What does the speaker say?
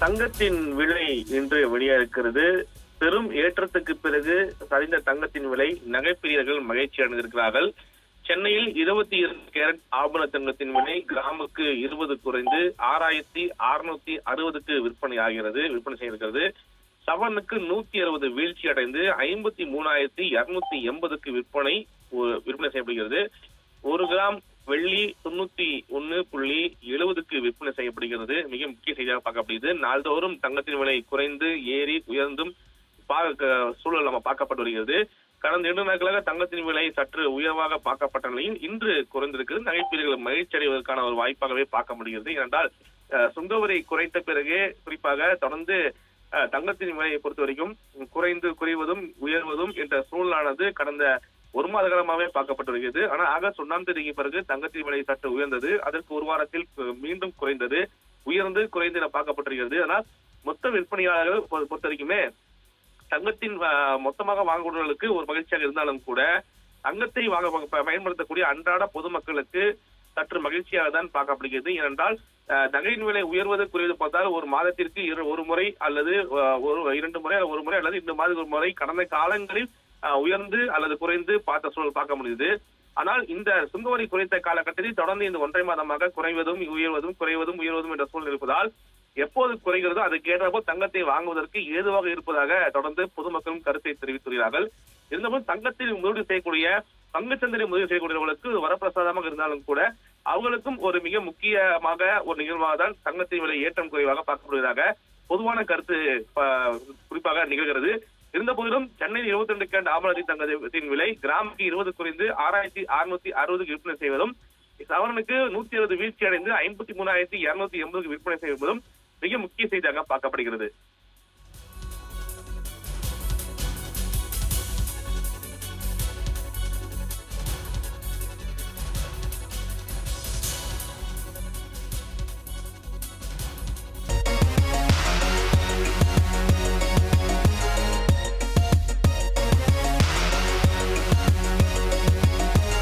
தங்கத்தின் விலை இன்று வெளியாகிறது. பெரும் ஏற்றத்துக்கு பிறகு சரிந்த தங்கத்தின் விலை நகைப்பிரியர்கள் மகிழ்ச்சி அடைந்திருக்கிறார்கள். சென்னையில் 22 கேரட் ஆபரண தங்கத்தின் விலை கிராமுக்கு 20 குறைந்து 6660க்கு விற்பனை செய்கிறது. சவரனுக்கு 160 வீழ்ச்சி அடைந்து 53,280க்கு விற்பனை செய்யப்படுகிறது. 1 கிராம் வெள்ளி 91.70க்கு விற்பனை செய்யப்படுகிறது. மிக முக்கிய செய்தியாக பார்க்கப்படுகிறது. நாள்தோறும் தங்கத்தின் விலை குறைந்து ஏறி உயர்ந்தும் சூழல் நம்ம பார்க்கப்பட்டு வருகிறது. கடந்த 2 நாட்களாக தங்கத்தின் விலை சற்று உயர்வாக பார்க்கப்பட்ட நிலையில் இன்று குறைந்திருக்கிறது. நகைப்பீர்கள் மகிழ்ச்சி அடைவதற்கான ஒரு வாய்ப்பாகவே பார்க்க முடிகிறது. ஏனென்றால் சுங்க வரி குறைத்த பிறகு குறிப்பாக தொடர்ந்து தங்கத்தின் விலையை பொறுத்த வரைக்கும் குறைவதும் உயர்வதும் என்ற சூழலானது கடந்த 1 மாத காலமாகவே பார்க்கப்பட்டு வருகிறது. ஆனால் ஆகஸ்ட் 1ஆம் தேதிக்கு பிறகு தங்கத்தின் விலை சற்று உயர்ந்தது. அதற்கு 1 வாரத்தில் மீண்டும் குறைந்து என பார்க்கப்பட்டிருக்கிறது. ஆனால் மொத்த விற்பனையாளர்கள் பொறுத்த வரைக்குமே தங்கத்தின் மொத்தமாக வாங்குபவர்களுக்கு ஒரு மகிழ்ச்சியாக இருந்தாலும் கூட தங்கத்தை பயன்படுத்தக்கூடிய அன்றாட பொதுமக்களுக்கு சற்று மகிழ்ச்சியாக தான் பார்க்கப்படுகிறது. ஏனென்றால் நகையின் விலை உயர்வது குறைவது பார்த்தால் ஒரு மாதத்திற்கு 1 முறை அல்லது 2 முறை அல்லது 1 முறை அல்லது 2 மாதத்துக்கு 1 முறை கடந்த காலங்களில் உயர்ந்து அல்லது குறைந்து பார்த்த சூழல் பார்க்க முடியுது. ஆனால் இந்த சுங்கவரி குறைத்த காலகட்டத்தில் தொடர்ந்து இந்த 1.5 மாதமாக குறைவதும் உயர்வதும் என்ற சூழல் இருப்பதால் எப்போது குறைகிறதோ அதுக்கேற்றப்போ தங்கத்தை வாங்குவதற்கு ஏதுவாக இருப்பதாக தொடர்ந்து பொதுமக்களும் கருத்தை தெரிவித்துள்ளார்கள். இருந்தபோது தங்கத்தில் முதலீடு செய்யக்கூடிய பங்குச்சந்தையில் முதலீடு செய்யக்கூடியவர்களுக்கு வரப்பிரசாதமாக இருந்தாலும் கூட அவர்களுக்கும் ஒரு மிக முக்கியமாக ஒரு நிகழ்வாக தான் தங்கத்தின் விலை ஏற்றம் குறைவாக பார்க்கப்படுவதாக பொதுவான கருத்து குறிப்பாக நிகழ்கிறது. இருந்த போதிலும் சென்னையில் 22 கேரட் ஆபரண தங்கத்தின் விலை கிராமுக்கு 20 குறைந்து 6660க்கு விற்பனை செய்வதும் சவரனுக்கு 160 வீழ்ச்சி அடைந்து 53,280க்கு விற்பனை செய்வதும் மிக முக்கிய செய்தியாக பார்க்கப்படுகிறது.